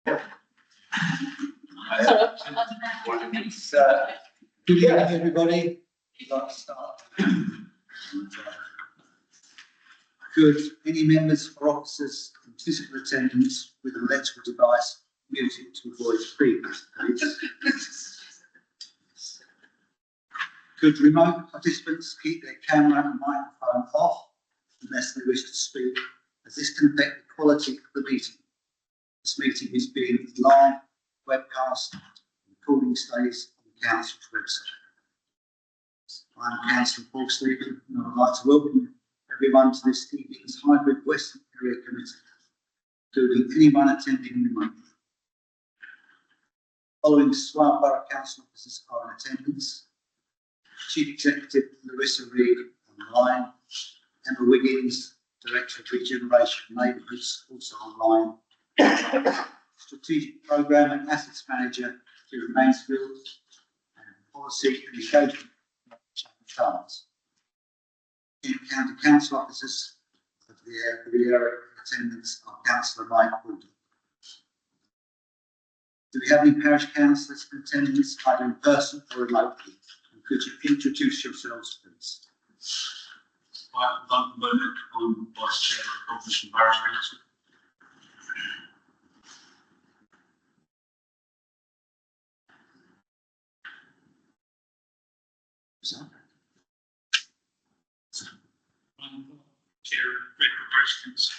Good evening, everybody. I'd like to start. Could any members or officers in physical attendance with an electrical device muted to avoid feedback, please? Could remote participants keep their camera and microphone off unless they wish to speak, as this can affect the quality of the meeting. This meeting is being live webcast and recording stays on the Council's website. I'm Councillor Paul Stephen, and I would like to welcome everyone to this evening's hybrid Western Area Committee, including anyone attending remotely. Following Swale Borough Council officers are in attendance: Chief Executive Larissa Reid online, Emma Wiggins, Director of Regeneration Neighbourhoods, also online, Strategic Programme and Assets Manager Kieran Mansfield, and Policy and Engagement Charles. In County Council officers of the area in attendance are Councillor Mike Alden. Do we have any parish councillors in attendance, either in person or remotely? And could you introduce yourselves, please? I'm Duncan Burnett. I'm Vice Chair of Coventry Parish Council. I'm Chair of Redwood Parish Council.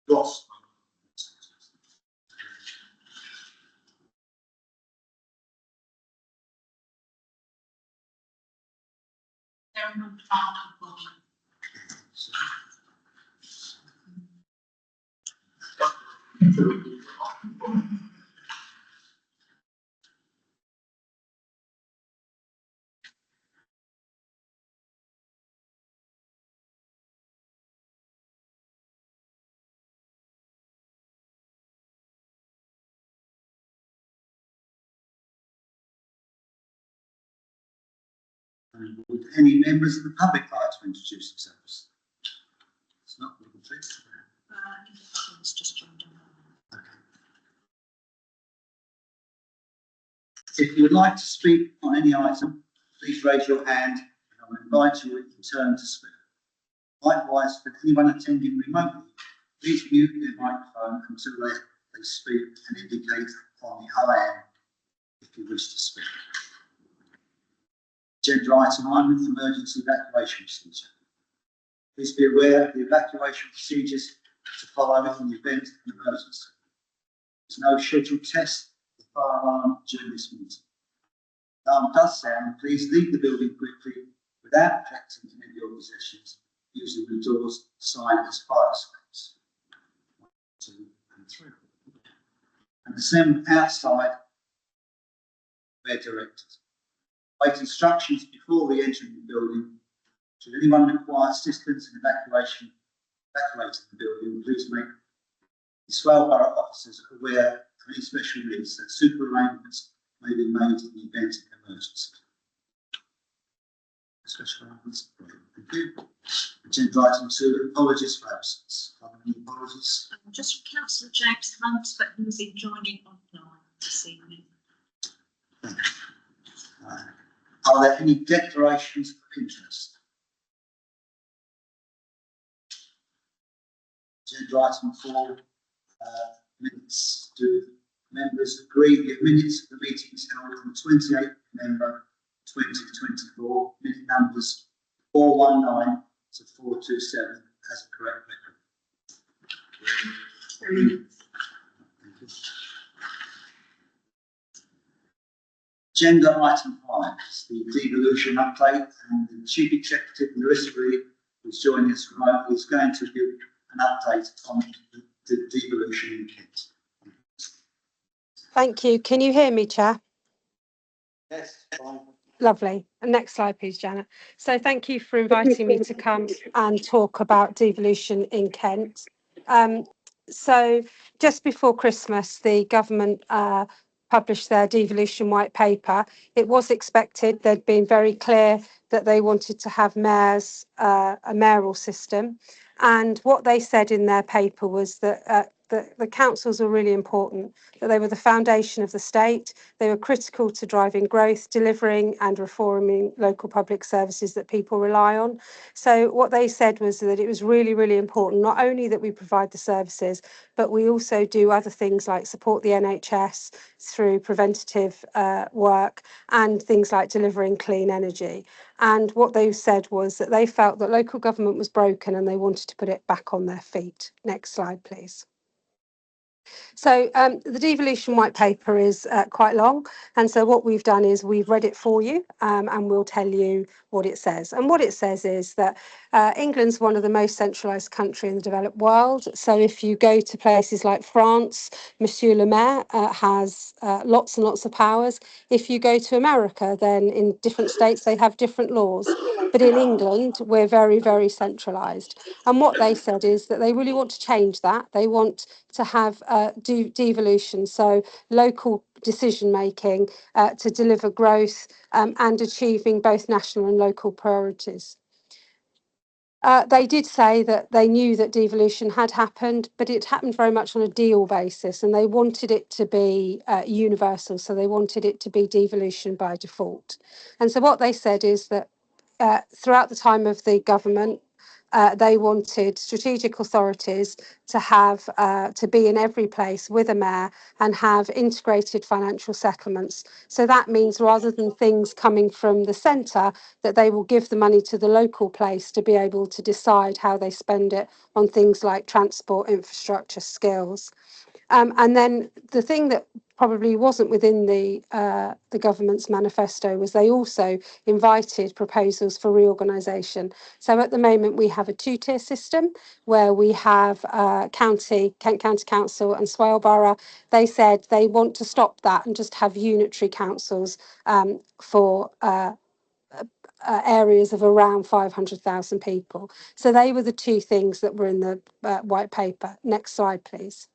Ross. And would any members of the public like to introduce themselves? It's not legal fix. It's just joined on. Okay. If you would like to speak on any item, please raise your hand and I will invite you in turn to speak. Likewise, for anyone attending remotely, please mute their microphone until they speak and indicate on the IM if you wish to speak. Agenda item 1, emergency evacuation procedure. Please be aware of the evacuation procedures to follow in the event of an emergency. There's no scheduled test of the fire alarm during this meeting. The alarm does sound, please leave the building quickly without collecting any of your possessions, using the doors signed as fire escapes. 1, 2, and 3. And assemble outside where directed. Wait instructions before re-entering the building. Should anyone require assistance in evacuating the building, please make the Swale Borough officers aware of any special needs that super arrangements may be made in the event of an emergency. Special arrangements. Thank you. Agenda item 2, apologies for absence. Are there any apologies? Just from Councillor James Hunt, but he was joining online this evening. Are there any declarations of interest? Agenda item 4, minutes. Do members agree the minutes of the meetings held on the 28th of November 2024, minute numbers 419 to 427 as a correct record? Agenda item 5 is the devolution update, and the Chief Executive Larissa Reid, who's joining us remotely, is going to give an update on the devolution in Kent. Thank you. Can you hear me, Chair? Yes, fine. Lovely. And next slide, please, Janet. So thank you for inviting me to come and talk about devolution in Kent. So just before Christmas, the government published their devolution white paper. It was expected, they'd been very clear that they wanted to have mayors, a mayoral system. And what they said in their paper was that the councils were really important, that they were the foundation of the state. They were critical to driving growth, delivering and reforming local public services that people rely on. So what they said was that it was really, really important, not only that we provide the services, but we also do other things like support the NHS through preventative work and things like delivering clean energy. And what they said was that they felt that local government was broken and they wanted to put it back on their feet. Next slide, please. So the devolution white paper is quite long. And so what we've done is we've read it for you and we'll tell you what it says. And what it says is that England's one of the most centralised countries in the developed world. So if you go to places like France, Monsieur le Maire has lots and lots of powers. If you go to America, then in different states, they have different laws. But in England, we're very, very centralised. And what they said is that they really want to change that. They want to have devolution, so local decision making to deliver growth and achieving both national and local priorities. They did say that they knew that devolution had happened, but it happened very much on a deal basis, and they wanted it to be universal. So they wanted it to be devolution by default. And so what they said is that throughout the time of the government, they wanted strategic authorities to have to be in every place with a mayor and have integrated financial settlements. So that means rather than things coming from the centre, that they will give the money to the local place to be able to decide how they spend it on things like transport, infrastructure, skills. And then the thing that probably wasn't within the government's manifesto was they also invited proposals for reorganisation. So at the moment we have a two-tier system where we have Kent County Council and Swale Borough. They said they want to stop that and just have unitary councils for areas of around 500,000 people. So they were the two things that were in the white paper. Next slide, please.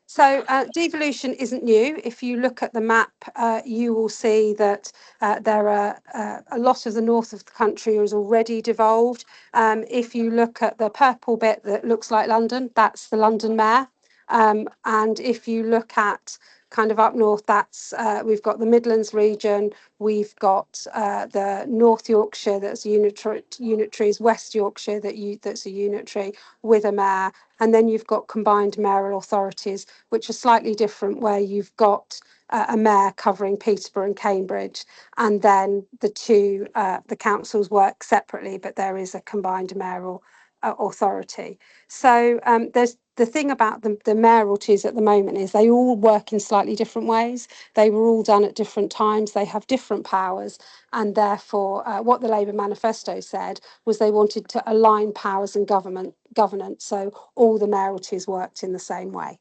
So devolution isn't new. If you look at the map, you will see that there are a lot of the north of the country is already devolved. If you look at the purple bit that looks like London, that's the London Mayor. And if you look at kind of up north, that's we've got the Midlands region, we've got the North Yorkshire that's unitaries, West Yorkshire that's a unitary with a mayor, and then you've got combined mayoral authorities, which are slightly different, where you've got a mayor covering Peterborough and Cambridge, and then the councils work separately, but there is a combined mayoral authority. So there's the thing about the mayoralties at the moment is they all work in slightly different ways. They were all done at different times. They have different powers. And therefore, what the Labour manifesto said was they wanted to align powers and governance. So all the mayoralties worked in the same way.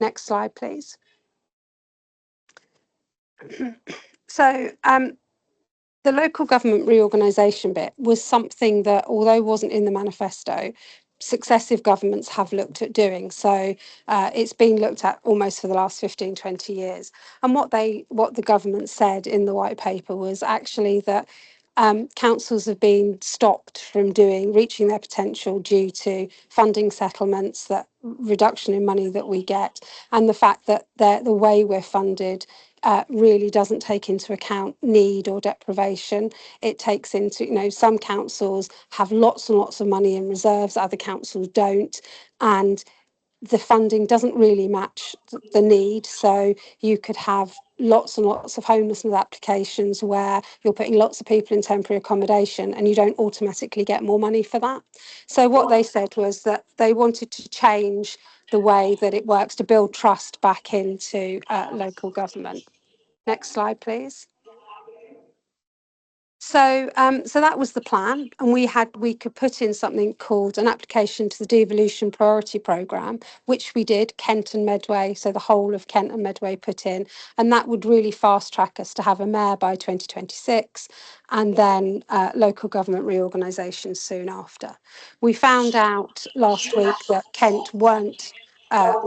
Next slide, please. So the local government reorganisation bit was something that, although wasn't in the manifesto, successive governments have looked at doing. So it's been looked at almost for the last 15, 20 years. And what the government said in the white paper was actually that councils have been stopped from reaching their potential due to funding settlements, that reduction in money that we get, and the fact that the way we're funded really doesn't take into account need or deprivation. It takes into, some councils have lots and lots of money in reserves, other councils don't, and the funding doesn't really match the need. So you could have lots and lots of homelessness applications where you're putting lots of people in temporary accommodation and you don't automatically get more money for that. So what they said was that they wanted to change the way that it works to build trust back into local government. Next slide, please. So, so that was the plan, and we could put in something called an application to the devolution priority programme, which we did. Kent and Medway, so the whole of Kent and Medway put in, and that would really fast track us to have a mayor by 2026, and then local government reorganisation soon after. We found out last week that Kent weren't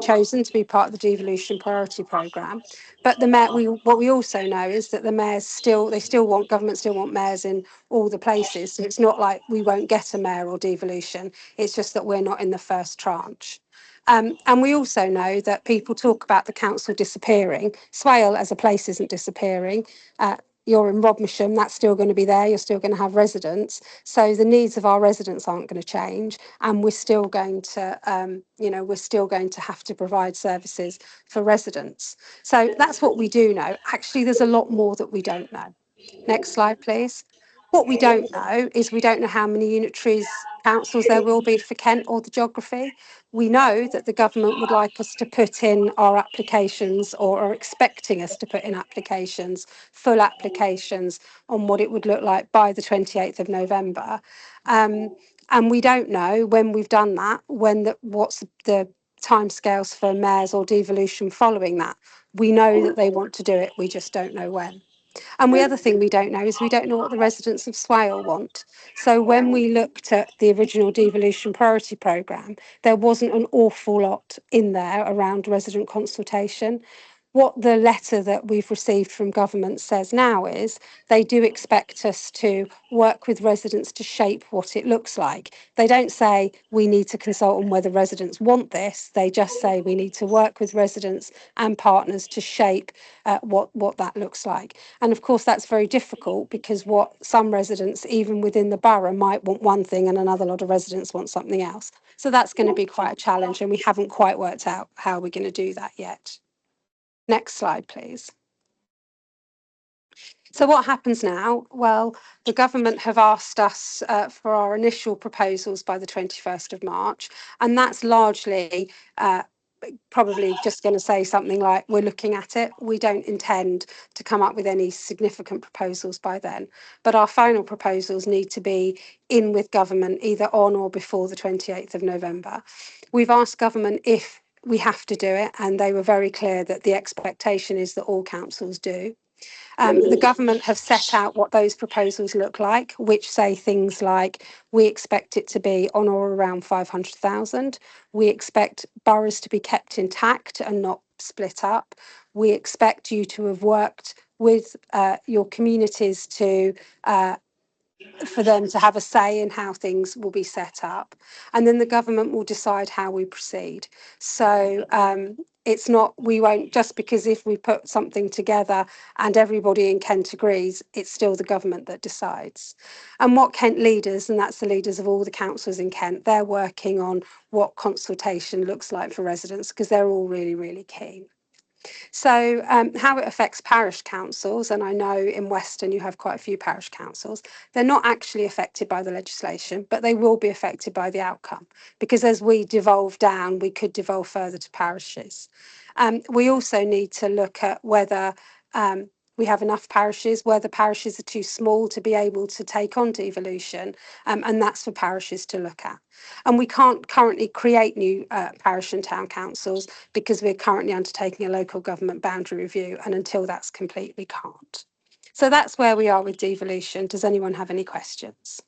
chosen to be part of the devolution priority programme. But the mayor, what we also know is that the mayors government still want mayors in all the places. So it's not like we won't get a mayoral devolution. It's just that we're not in the first tranche. And we also know that people talk about the council disappearing. Swale as a place isn't disappearing. You're in Rodmersham, that's still going to be there. You're still going to have residents. So the needs of our residents aren't going to change. And we're still going to, we're still going to have to provide services for residents. So that's what we do know. Actually, there's a lot more that we don't know. Next slide, please. What we don't know is we don't know how many unitaries councils there will be for Kent or the geography. We know that the government would like us to put in our applications, or are expecting us to put in applications, full applications on what it would look like by the 28th of November. And we don't know when we've done that, what's the timescales for mayors or devolution following that. We know that they want to do it, we just don't know when. And the other thing we don't know is we don't know what the residents of Swale want. So when we looked at the original devolution priority programme, there wasn't an awful lot in there around resident consultation. What the letter that we've received from government says now is they do expect us to work with residents to shape what it looks like. They don't say we need to consult on whether residents want this. They just say we need to work with residents and partners to shape what that looks like. And of course, that's very difficult because what some residents, even within the borough, might want one thing and another lot of residents want something else. So that's going to be quite a challenge, and we haven't quite worked out how we're going to do that yet. Next slide, please. So what happens now? Well, the government have asked us for our initial proposals by the 21st of March, and that's largely probably just going to say something like, we're looking at it. We don't intend to come up with any significant proposals by then, but our final proposals need to be in with government either on or before the 28th of November. We've asked government if we have to do it, and they were very clear that the expectation is that all councils do. The government have set out what those proposals look like, which say things like, we expect it to be on or around 500,000. We expect boroughs to be kept intact and not split up. We expect you to have worked with your communities to for them to have a say in how things will be set up, and then the government will decide how we proceed. So it's not, we won't, just because if we put something together and everybody in Kent agrees, it's still the government that decides. And what Kent leaders, and that's the leaders of all the councils in Kent, they're working on what consultation looks like for residents, because they're all really, really keen. So how it affects parish councils, and I know in Weston you have quite a few parish councils, they're not actually affected by the legislation, but they will be affected by the outcome, because as we devolve down, we could devolve further to parishes. We also need to look at whether we have enough parishes, whether parishes are too small to be able to take on devolution, and that's for parishes to look at. And we can't currently create new parish and town councils because we're currently undertaking a local government boundary review, and until that's complete, we can't. So that's where we are with devolution. Does anyone have any questions?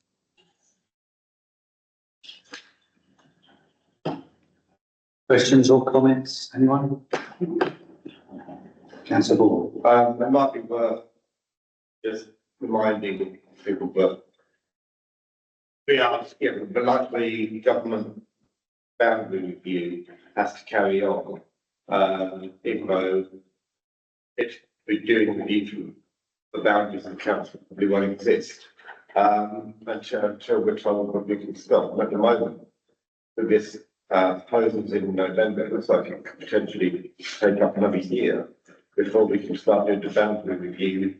Questions or comments? Anyone? Councillor Ball. It might be worth just reminding people that we are given, but like the government boundary review has to carry on, even though it's we're doing review for the boundaries of the council probably won't exist until we're told that we can stop. And at the moment, with this proposals in November, it looks like it could potentially take up another year before we can start doing the boundary review,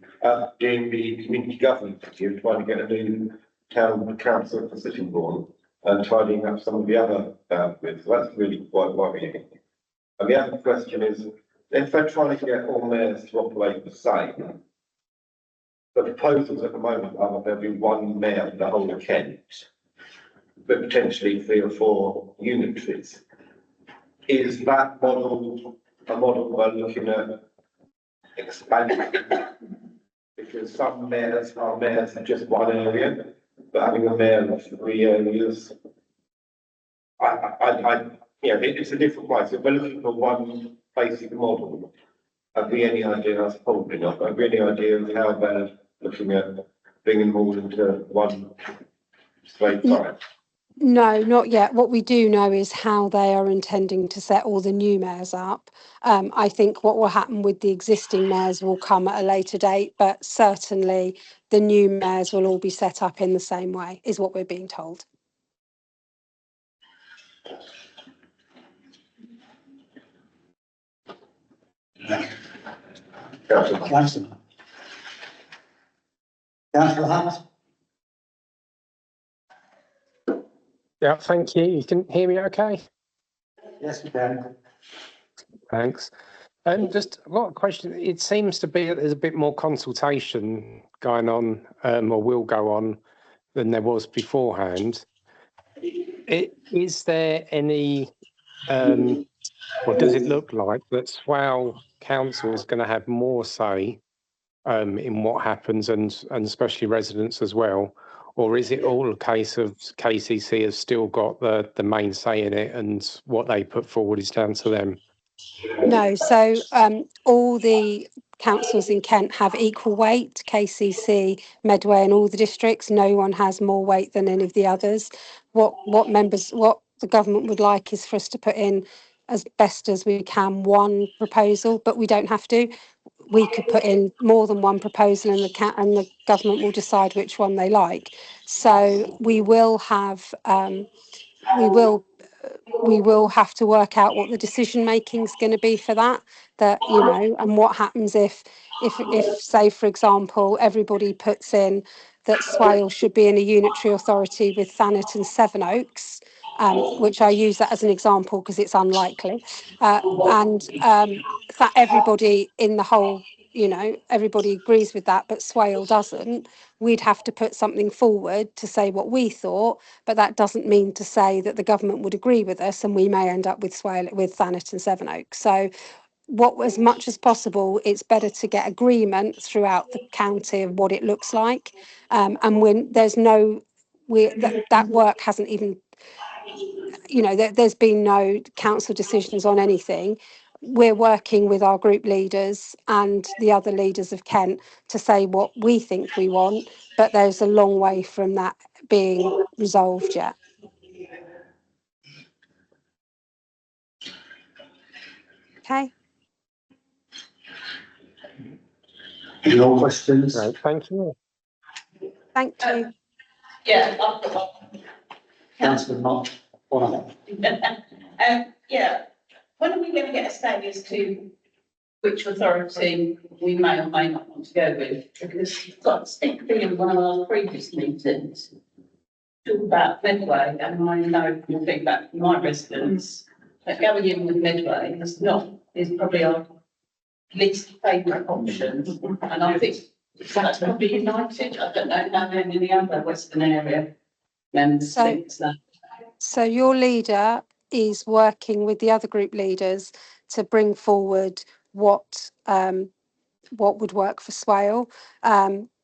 doing the community governance review, trying to get a new town council for Sittingbourne, and tidying up some of the other boundaries. So that's really quite worrying. And the other question is, if they're trying to get all mayors to operate the same, the proposals at the moment are that there'll be one mayor for the whole of Kent, but potentially 3 or 4 unitaries. Is that model a model we're looking at expanding? Because some mayors are mayors in just one area, but having a mayor of 3 areas, it's a different way. So if we're looking for one basic model, have we any idea, that's probably not, have we any idea of how they're looking at bringing them all into one straight line? No, not yet. What we do know is how they are intending to set all the new mayors up. I think what will happen with the existing mayors will come at a later date, but certainly the new mayors will all be set up in the same way, is what we're being told. Councillor. Councillor Hunt. Yeah, thank you. You can hear me okay? Yes, we can. Thanks. Just I've got a question. It seems to be that there's a bit more consultation going on, or will go on, than there was beforehand. Is there any, or does it look like that Swale Council is going to have more say in what happens, and especially residents as well? Or is it all a case of KCC has still got the main say in it, and what they put forward is down to them? No, so all the councils in Kent have equal weight, KCC, Medway and all the districts. No one has more weight than any of the others. What the government would like is for us to put in as best as we can one proposal, but we don't have to. We could put in more than one proposal and the government will decide which one they like. So we will have we will have to work out what the decision making is going to be for that, and what happens if say, for example, everybody puts in that Swale should be in a unitary authority with Thanet and Sevenoaks, which I use that as an example because it's unlikely, and that everybody in the whole, everybody agrees with that, but Swale doesn't. We'd have to put something forward to say what we thought, but that doesn't mean to say that the government would agree with us, and we may end up with Thanet and Sevenoaks. So as much as possible, it's better to get agreement throughout the county of what it looks like. And when there's that work hasn't even, there's been no council decisions on anything. We're working with our group leaders and the other leaders of Kent to say what we think we want, but there's a long way from that being resolved yet. Okay. Any more questions? Right, thank you. Thank you. Yeah, I've got Councillor Mark. one. Yeah, when are we going to get a say as to which authority we may or may not want to go with? Because I've got a stick feeling one of our previous meetings, talk about Medway, and I know from feedback from my residents that going in with Medway is probably our least favourite option, and I think that's probably United. I don't know how many in the other Western area members think that. So your leader is working with the other group leaders to bring forward what would work for Swale.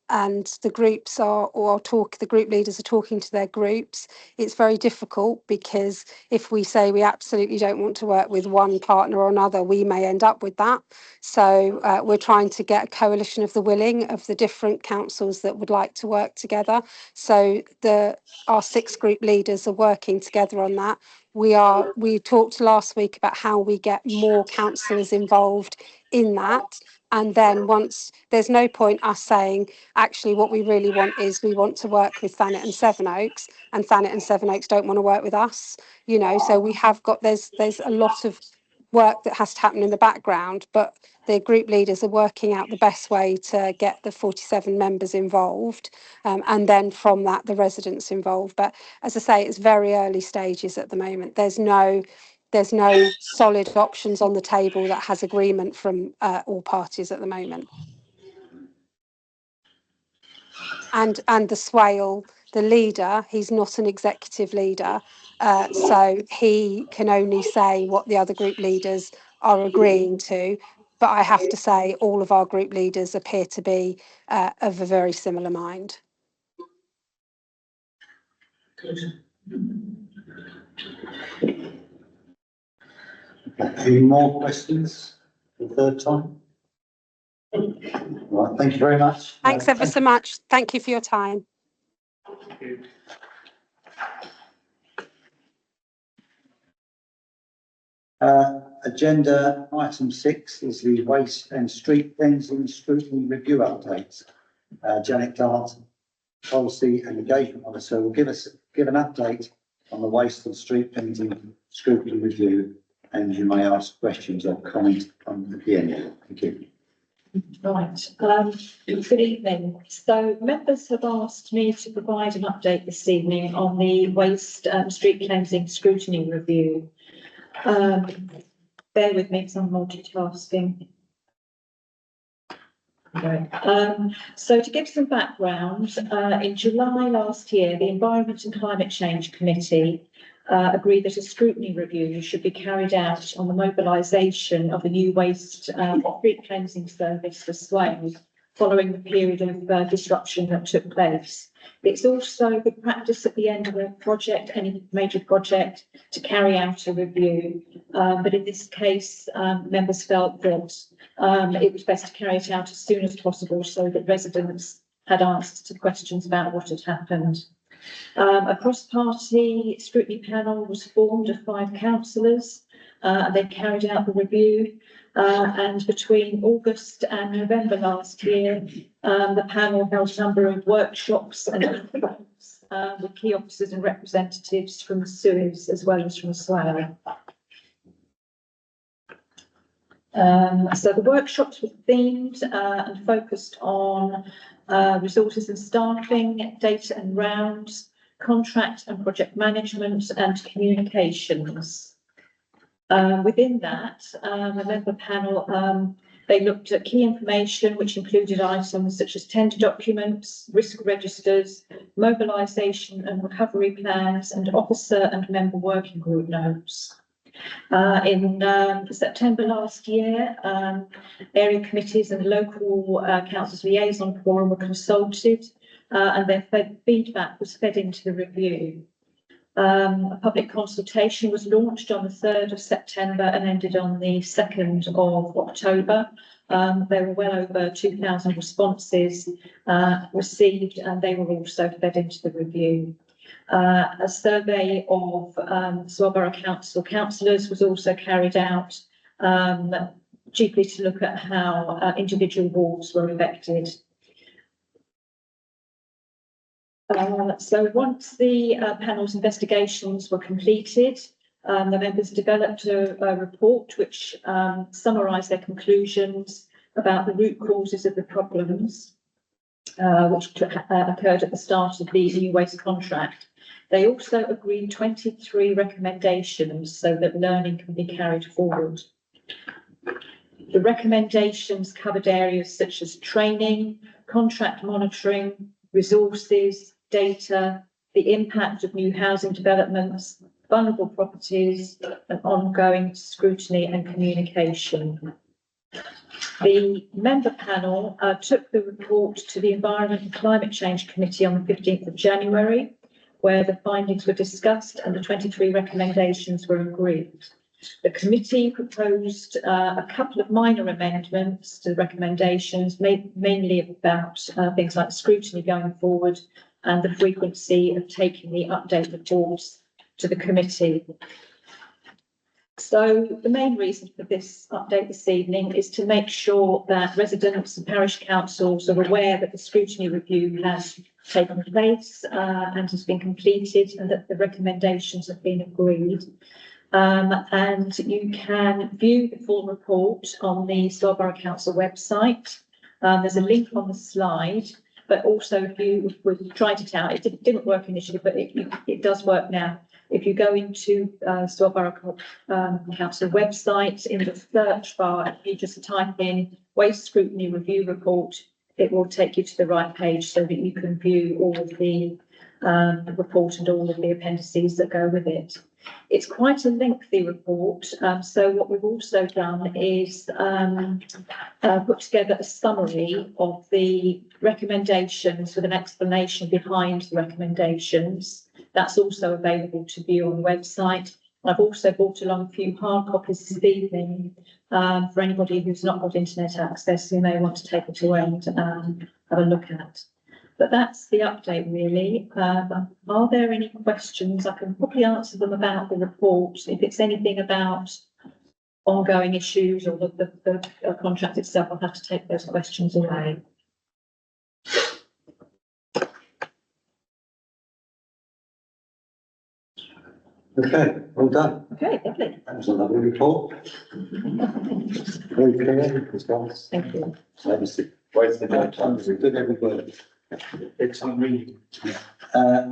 And the groups the group leaders are talking to their groups. It's very difficult because if we say we absolutely don't want to work with one partner or another, we may end up with that. So we're trying to get a coalition of the willing of the different councils that would like to work together. So our 6 group leaders are working together on that. We talked last week about how we get more councillors involved in that. And then once, there's no point us saying, actually, what we really want is we want to work with Thanet and Sevenoaks, and Thanet and Sevenoaks don't want to work with us, so we have got, there's a lot of work that has to happen in the background, but the group leaders are working out the best way to get the 47 members involved, and then from that, the residents involved. But as I say, it's very early stages at the moment. There's no solid options on the table that has agreement from all parties at the moment. and the Swale, the leader, he's not an executive leader, so he can only say what the other group leaders are agreeing to. But I have to say, all of our group leaders appear to be of a very similar mind. Any more questions for the third time? Right, thank you very much. Thanks ever so much. Thank you for your time. Agenda item 6 is the waste and street cleansing scrutiny review updates. Janet Dart, Policy and Engagement Officer, will give an update on the waste and street cleansing scrutiny review, and you may ask questions or comment at the end. Thank you. Right, good evening. So members have asked me to provide an update this evening on the waste street cleansing scrutiny review. Bear with me because I'm multitasking. Okay. So to give some background, in July last year, the Environment and Climate Change Committee agreed that a scrutiny review should be carried out on the mobilisation of the new waste street cleansing service for Swale following the period of disruption that took place. It's also good practice at the end of a project, any major project, to carry out a review. But in this case, members felt that it was best to carry it out as soon as possible so that residents had answers to questions about what had happened. A cross-party scrutiny panel was formed of 5 councillors. They carried out the review, and between August and November last year, the panel held a number of workshops and events with key officers and representatives from the Suez as well as from Swale. So the workshops were themed and focused on resources and staffing, data and rounds, contract and project management, and communications. Within that, the member panel, they looked at key information, which included items such as tender documents, risk registers, mobilisation and recovery plans, and officer and member working group notes. In September last year, area committees and local councils liaison forum were consulted, and their feedback was fed into the review. A public consultation was launched on the 3rd of September and ended on the 2nd of October. There were well over 2,000 responses received, and they were also fed into the review. A survey of Swale Borough Council councillors was also carried out, chiefly to look at how individual wards were affected. So once the panel's investigations were completed, the members developed a report which summarised their conclusions about the root causes of the problems which occurred at the start of the new waste contract. They also agreed 23 recommendations so that learning can be carried forward. The recommendations covered areas such as training, contract monitoring, resources, data, the impact of new housing developments, vulnerable properties, and ongoing scrutiny and communication. The member panel took the report to the Environment and Climate Change Committee on the 15th of January, where the findings were discussed and the 23 recommendations were agreed. The committee proposed a couple of minor amendments to the recommendations, mainly about things like scrutiny going forward and the frequency of taking the update reports to the committee. So the main reason for this update this evening is to make sure that residents and parish councils are aware that the scrutiny review has taken place and has been completed, and that the recommendations have been agreed. And you can view the full report on the Swale Borough Council website. There's a link on the slide, but also if you would tried it out, it didn't work initially, but it does work now. If you go into Swale Borough Council website, in the search bar, you just type in Waste Scrutiny Review Report, it will take you to the right page so that you can view all of the report and all of the appendices that go with it. It's quite a lengthy report, so what we've also done is put together a summary of the recommendations with an explanation behind the recommendations. That's also available to view on the website. I've also brought along a few hard copies this evening for anybody who's not got internet access who may want to take it away and have a look at. But that's the update really. Are there any questions? I can probably answer them about the report. If it's anything about ongoing issues or the contract itself, I'll have to take those questions away. Okay, well done. Okay, lovely. That was a lovely report. Very clear, concise. Thank you. Obviously, Wasted no time. good every word. It's on reading.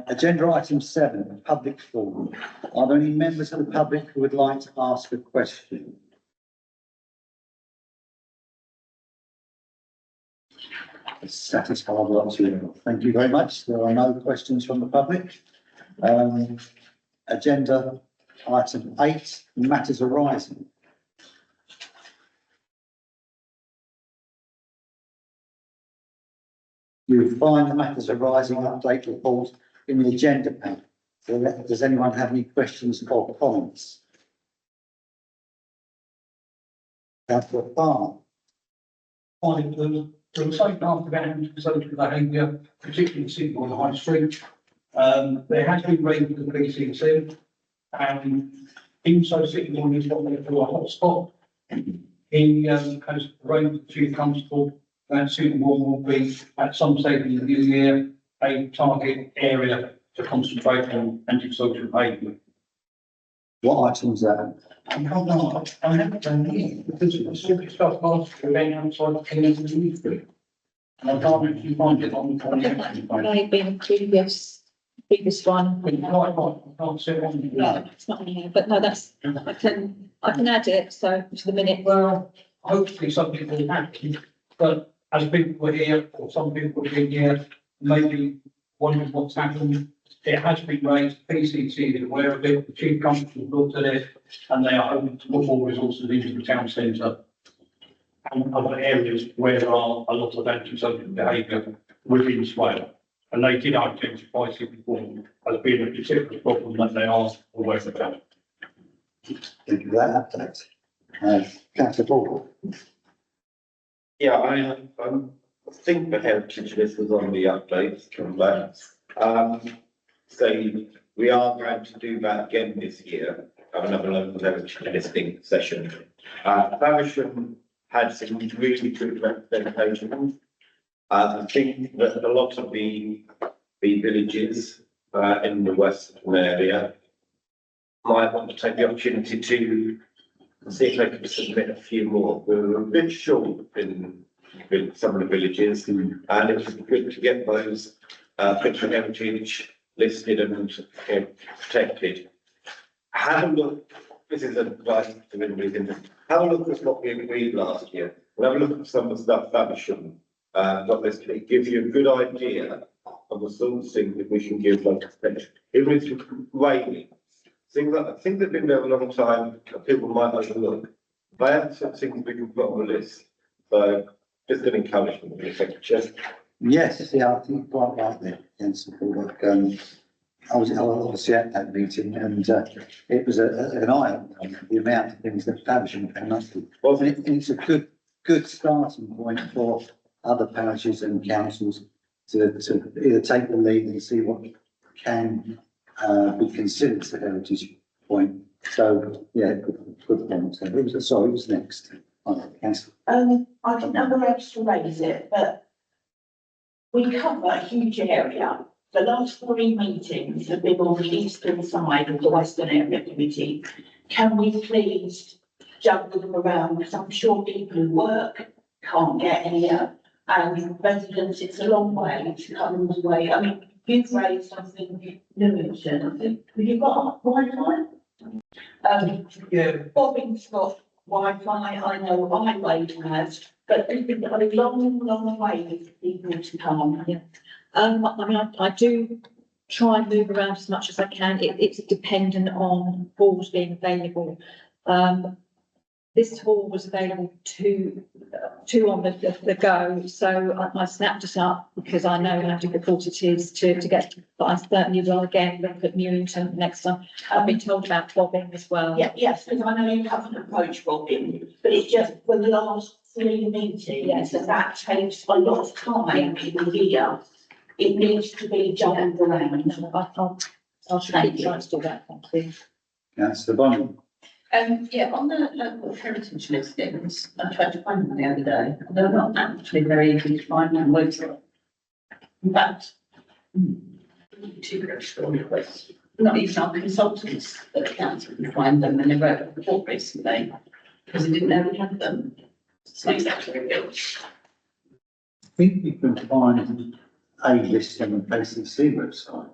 Agenda item 7, public forum. Are there any members of the public who would like to ask a question? Satisfied lots of you. Thank you very much. There are no questions from the public. Agenda item 8, matters arising. You'll find the matters arising update report in the agenda pack. So does anyone have any questions or comments? Councillor Farmer. There was something after that social behaviour, particularly sitting on the high street. There has been raised with the PCC, and also sitting on is what they call a hotspot. He has raised with the Chief Constable that Sittingbourne will be at some stage in the new year a target area to concentrate on antisocial behaviour. What items that? I don't know, I haven't done it because it's stupid stuff last year, then outside the King's Street. And I can't actually find it on the action page. Maybe in previous one. But it's quite right, I can't see it on the. No, it's not in here, but no, that's, I can add it, so to the minute. Well, hopefully something will happen, but as people were here, or some people have been here, maybe wondering what's happened. It has been raised, PCC is aware of it, the Chief Constable looked at it, and they are hoping to put more resources into the town centre and other areas where there are a lot of antisocial behaviour within Swale. And they did identify Sittingbourne as being a particular problem that they are aware of that. Thank you for that update. Councillor Ball. Yeah, I think the heritage list was on the updates from that. So we are going to do that again this year, have another local heritage listing session. Faversham had some really good representation. I think that a lot of the villages in the western area might want to take the opportunity to see if they can submit a few more. We're a bit short in some of the villages, and it would be good to get those picture heritage listed and protected. Have a look. This is advice to everybody. Have a look at what we agreed last year. We'll have a look at some of the stuff Faversham got listed. It gives you a good idea of the sort of things that we can give local protection. Even if it's raining. Things that I think they've been there a long time, people might overlook. They have some things we can put on the list. So just an encouragement, really. Thank you, Chair. Yes, yeah, I think quite right there, Councillor Ball. I was obviously at that meeting, and it was an eye-opener, the amount of things that Faversham came up with. Well, And it's a good starting point for other parishes and councils to either take the lead and see what can be considered as a heritage point. So, yeah, good point. So it was next. Councillor. I didn't know where else to raise it, but we cover a huge area. The last 3 meetings have been on the eastern side of the Western Area Committee. Can we please juggle them around? Because I'm sure people who work can't get here, and residents, it's a long way to come all the way. I mean, you've raised something, Newington, I think, have you got Wi-Fi? Yeah. Bobbing's got Wi-Fi, I know Highway has, but there's been a long, long way for people to come. I mean, I do try and move around as much as I can. It's dependent on halls being available. This hall was available two on the go, so I snapped it up because I know how difficult it is to get, but I certainly will again look at Newington next time. I've been told about bobbing as well. Yeah, yes, because I know you haven't approached Robin, but it's just for the last 3 meetings, Yes. and that takes a lot of time in the year. It needs to be juggled around. I'll keep trying to do that, thank you. Councillor Bonney. Yeah, on the local heritage listings, I tried to find them the other day, they're not actually very easy to find on the website. In fact, two requests, not even our consultants at the council can find them, and they wrote a report recently, because they didn't know we had them. So it's actually good. I think you can find a list on the PCC website.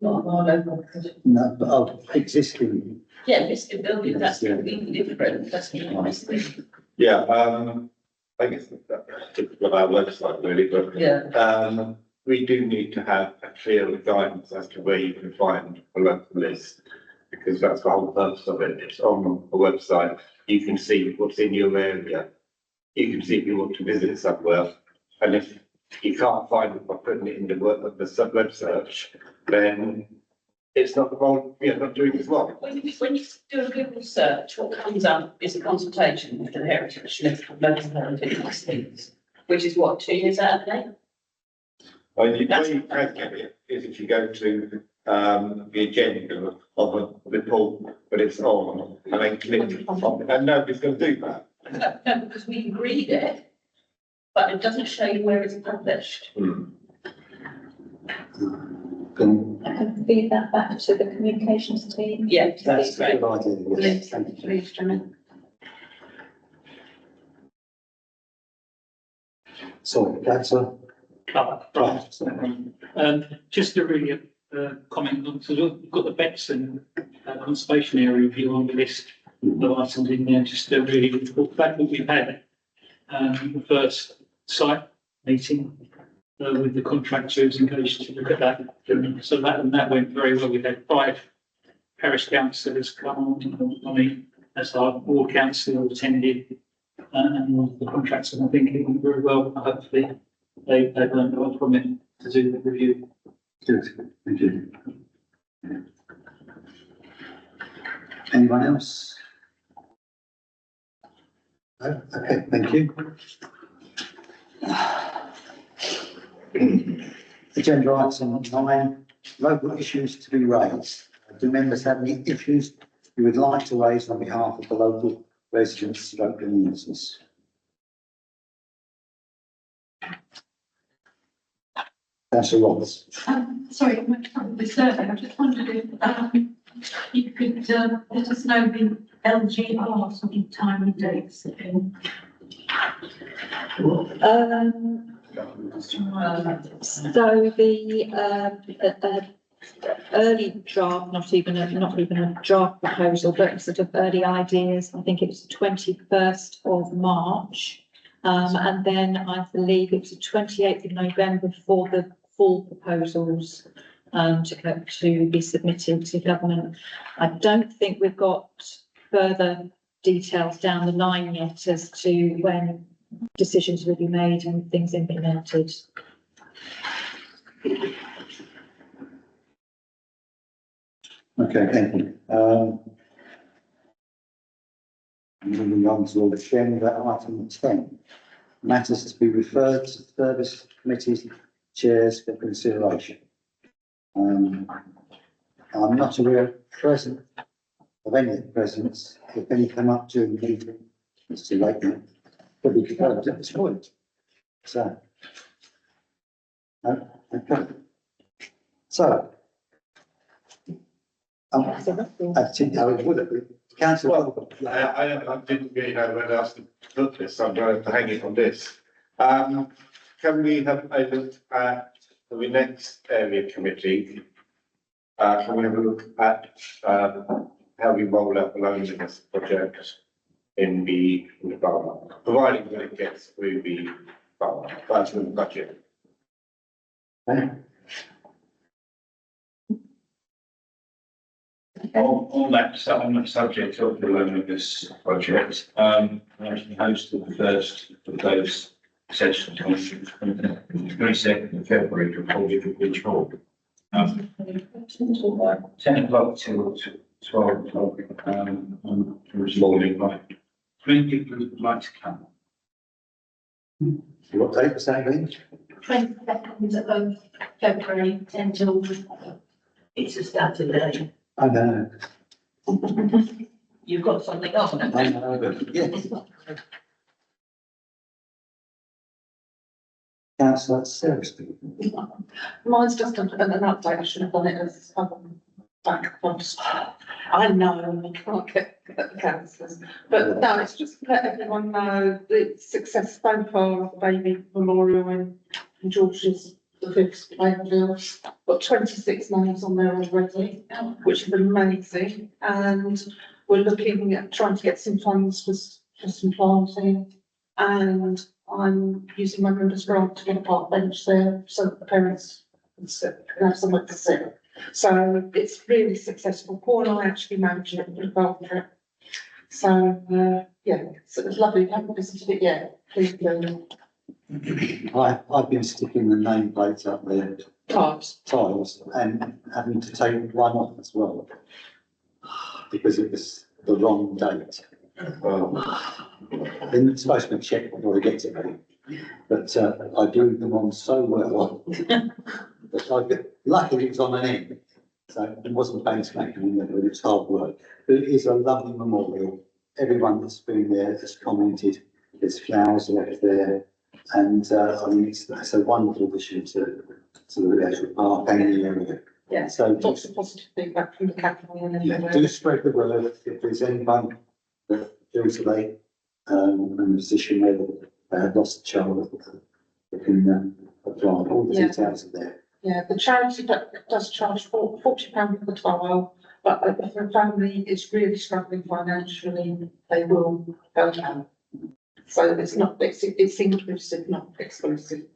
Not our local. No, but existing. Yeah, listed buildings, that's completely different, that's not honestly. Yeah, I guess that's what our website really, but Yeah. we do need to have a clear guidance as to where you can find a local list. Because that's the whole purpose of it. It's on a website. You can see what's in your area. You can see if you want to visit somewhere. And if you can't find it by putting it in the web search, then it's not the wrong, you're not doing as well. When you do a Google search, what comes up is a consultation with the heritage list of local heritage listings, which is what, 2 years out of date? I mean, the way you can get it is if you go to the agenda of a report, but it's on, and then click on it, and nobody's going to do that. No, because we agreed it, but it doesn't show you where it's published. I can feed that back to the communications team. Yeah, That's great. a good idea. Yes, Please, thank you. please, Janet. Sorry, councillor. Right. Just a really comment on, so we've got the Betson conservation area review on the list of items in there, just to really report back what we've had. The first site meeting with the contractors engaged to look at that. So that went very well. We had 5 parish councillors come on, as our ward council attended, and the contractors, I think it went very well. Hopefully they learned a lot from it to do the review. Good, thank you. Anyone else? No? Okay, thank you. Agenda item 9, local issues to be raised. Do members have any issues you would like to raise on behalf of the local residents, local communities? Councillor Roberts. Sorry, I'm from the survey. I just wondered if you could let us know the LGR sort of time and dates. So the early draft, not even a draft proposal, but sort of early ideas. I think it was the 21st of March. And then I believe it was the 28th of November for the full proposals to be submitted to government. I don't think we've got further details down the line yet as to when decisions will be made and things implemented. Okay, thank you. Moving on to agenda item 10, matters to be referred to service committees chairs for consideration. I'm not aware of any of the presents. If any come up during the meeting, it's too late now. But we could go at this point. So. No, okay. So. I think I would have been. Councillor. I didn't really know where else to put this, so I'm going to hang it on this. Can we have a look at the next area committee? Can we have a look at how we roll out the loneliness project? in the borough, providing that it gets through the budget. On that subject of the Omnibus project, I actually hosted the first of those sessions on the 22nd of February, recorded at Beach Hall. 10 o'clock till 12 o'clock, this morning, like, 3 people would like to come. What date was that again? 22nd of February, 10 till, it's a Saturday. I know, You've got something on. I know, but yeah. Councillor seriously. Mine's just an update, I should have done it as back once. I know. I can't get the councillors, but no, it's just to let everyone know the success so far of the baby memorial in George's the fifth Plainville. Got 26 names on there already, which is amazing, and we're looking at trying to get some funds for some planting, and I'm using my members' grant to get a park bench there so that the parents can have somewhere to sit. So it's really successful. Paul and I actually manage it and look after it. So, yeah, so it's lovely. If you haven't visited it yet, please do. I've been sticking the nameplates up there, tiles, and having to take one off as well. Because it was the wrong date. Then it's supposed to be checked before they get to me. But I glued them on so well. That luckily it was on an end. So it wasn't bang smacking in there, but it's hard work. But it is a lovely memorial. Everyone that's been there has commented. There's flowers left there. And I mean, it's a wonderful addition to the actual park and the area. Yeah, So lots of positive feedback from the capital and yeah, do spread the word if there's anyone that feels they in a position where they have lost a child, they can apply. All the Yeah. details are there. Yeah, the charity does charge £40 for the trial, but if a family is really struggling financially, they will help out. So it's not, it's inclusive, not exclusive.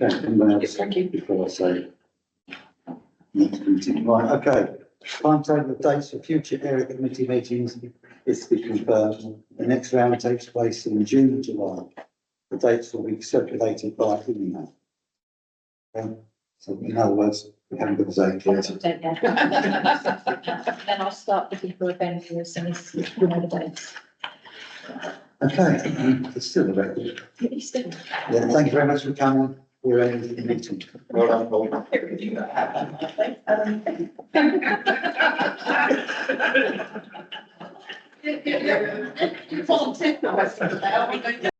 Okay, anyone else? Yes, thank you. Before I say. Right, okay. Timetable of dates for future area committee meetings is to be confirmed. The next round takes place in June and July. The dates will be circulated by email. So in other words, we haven't got a date yet. Then I'll start looking for a venue as soon as we know the dates. Okay, it's still a record. Yeah, thank you very much for coming. We're ending the meeting. Well done, Paul. It's all technical.